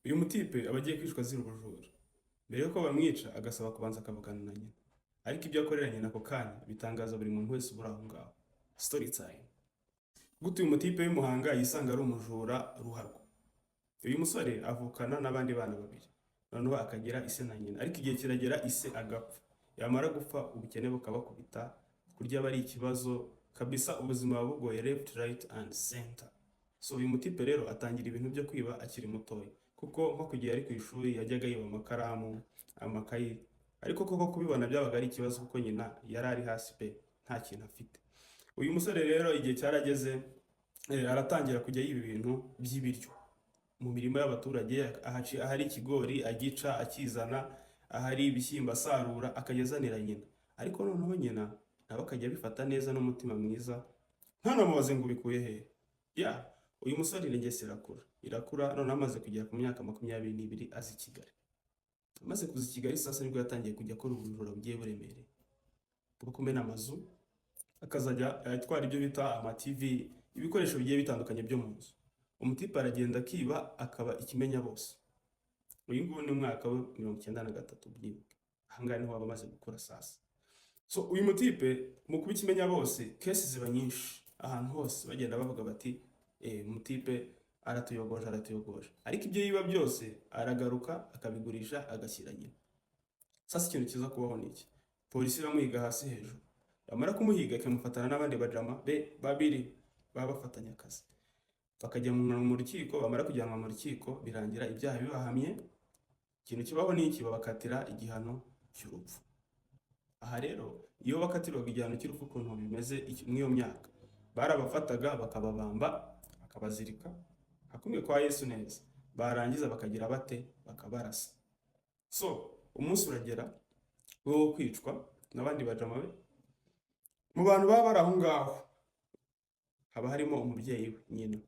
Uyu mutipe aba agiye kwicwa azira ubujura. Mbere yuko bamwica agasaba kubanza akavugana na nyina. Ariko ibyo akorera nyina ako kanya bitangaza buri muntu wese ubura aho ngaho. Story time. Gute uyu mutipe w'Imuhanga yisanga ari umujura ruharwa. Uyu musore avukana n'abandi bana babiri. Noneho akagira ise na nyina. Ariko igihe kiragera ise agapfa. Yamara gupfa ubukene bukabakubita, kurya bari ikibazo, kabisa ubuzima bugoye left, right and center. So uyu mutipe rero atangira ibintu byo kwiba akiri mutoya. Kuko nko kugiye ari ku ishuri yajyaga yiba amakaramu, amakayi. Ariko koko kubibona byabaga ari ikibazo kuko nyina yari ari hasi pe nta kintu afite. Uyu musore rero igihe cyarageze aratangira kujya yiba ibintu by'ibiryo mu mirimo y'abaturage, ahari ikigori agica akizana, ahari ibishyimbo asarura akagezanira nyina. Ariko noneho nyina nawe akajya bifata neza n'umutima mwiza, ntanamubaze ngo ubikuye hehe. Uyu musore ingeso irakura none amaze kugera ku myaka 22 azi Kigali. Amaze kuza Kigali sasa nibwo yatangiye kujya akora ubujura bugiye buremereye bwo kumena amazu, akazajya atwara ibyo bita ama TV, ibikoresho bigiye bitandukanye byo mu nzu. Umutipe aragenda akiba akaba ikimenya bose. Uyu nguyu ni umwaka wa 1993 byibuke. Ahangana niho bamaze gukora sasa. So uyu mutipe mu kuba ikimenya bose, cases ziba nyinshi ahantu hose bagenda bavuga bati umutipe aratuyogoje. Ariko ibyo yiba byose aragaruka akabigurisha agashyira nyina. Sasa ikintu kiza kubaho niki? Polisi bamuhiga hasi hejuru. Yamara kumuhiga ikamufatana n'abandi bajama babiri baba bafatanya akazi. Bakajya mu rukiko, bamara kujyanwa mu rukiko birangira ibyaha bibahamye. Ikintu kibaho niki? Babakatira igihano cy'urupfu. Aha rero iyo bakatirwaga igihano cy'urupfu ukuntu bimeze mw'iyo myaka, barabafataga bakababamba bakabazirika hakumwe kwa Yesu neza, barangiza bakagira bate bakabarasa. So umunsi uragera wo kwicwa n'abandi bajama be. Mu bantu baba bari aho ngaho haba harimo umubyeyi we nyina,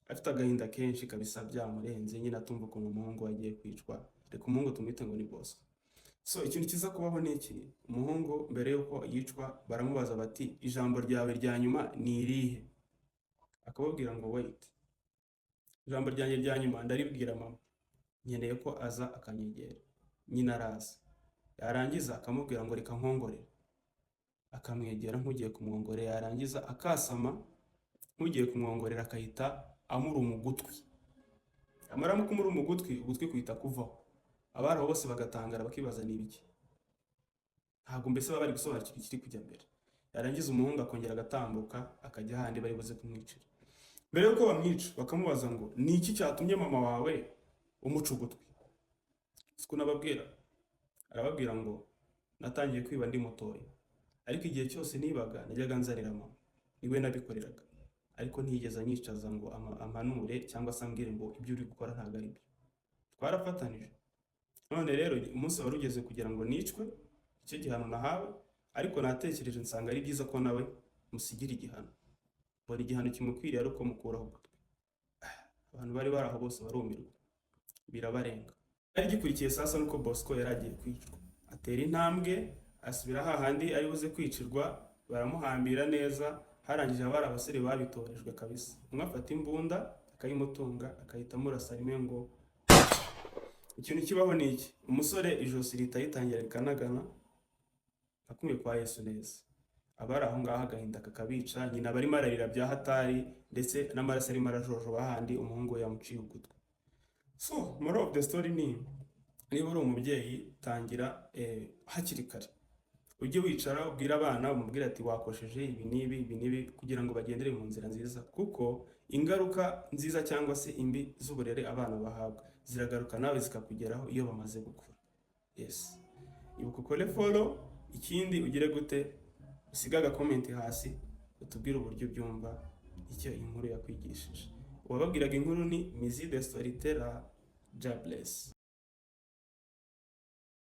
afite agahinda kenshi kabisa byamurenze, nyina atumva ukuntu umuhungu agiye kwicwa. Reka umuhungu tumwite ngo ni Bosco. So ikintu kiza kubaho niki? Umuhungu mbere yuko yicwa baramubaza bati ijambo ryawe rya nyuma ni irihe? Akababwira ngo wait, ijambo ryanjye rya nyuma ndaribwira mama, nkeneye ko aza akanyegera. Nyina araza, yarangiza akamubwira ngo reka nkongorere, akamwegera nk'ugiye kumwongorera, yarangiza akasama nk'ugiye kumwongorera akahita amuruma ugutwi. Amara mu kumuruma ugutwi kuhita kuvaho. Abari aho bose bagatangara bakibaza ni ibiki. Ntabwo mbese baba bari gusobanukirwa ikiri kujya mbere. Yarangiza umuhungu akongera agatambuka akajya handi bari buze kumwicira. Mbere yuko bamwica bakamubaza ngo ni iki cyatumye mama wawe umuca ugutwi? Siko nababwira. Arababwira ngo natangiye kwiba ndi mutoya, ariko igihe cyose nibaga najyaga nzarira mama, niwe nabikoreraga. Ariko ntiyigeze anyicaza ngo amanure cyangwa se ambwire ngo ibyo uri gukora ntabwo ari byo. Twarafatanije. None rero umunsi wari ugeze kugira ngo nicwe, icyo gihano nahawe, ariko natekereje nsanga ari byiza ko nawe musigira igihano. Buri igihano kimukwiriye ari uko mukuraho ugutwi. Abantu bari baraho bose barumirwa, birabarenga. Ari gikurikiye sasa nuko Bosco yaragiye kwicwa. Atera intambwe asubira hahandi ari buze kwicirwa, baramuhambira neza. Harangije abari abasore babitorejwe kabisa. Umwe afata imbunda akayimutunga akahita amurasa rimwe ngo. Ikintu kibaho niki? Umusore ijosi ritangira rikanagana akumwe kwa Yesu neza. Abari aho ngaho agahinda kakabica, nyina barimo ararira bya hatari ndetse n'amaraso arimo arajojoba handi umuhungu yamuciye ugutwi. So moral of the story ni niba uri umubyeyi tangira hakiri kare. Ujye wicara ubwira abana umubwira ati wakosheje ibi nibi kugira ngo bagendere mu nzira nziza, kuko ingaruka nziza cyangwa se imbi z'uburere abana bahabwa ziragaruka nawe zikakugeraho iyo bamaze gukura. Yes. Ibuka ukore follow, ikindi ugire gute, usigaga comment hasi utubwire uburyo byumva icyo inkuru yakwigishije. Uwababwiraga inkuru ni Mizi the Storyteller. God bless.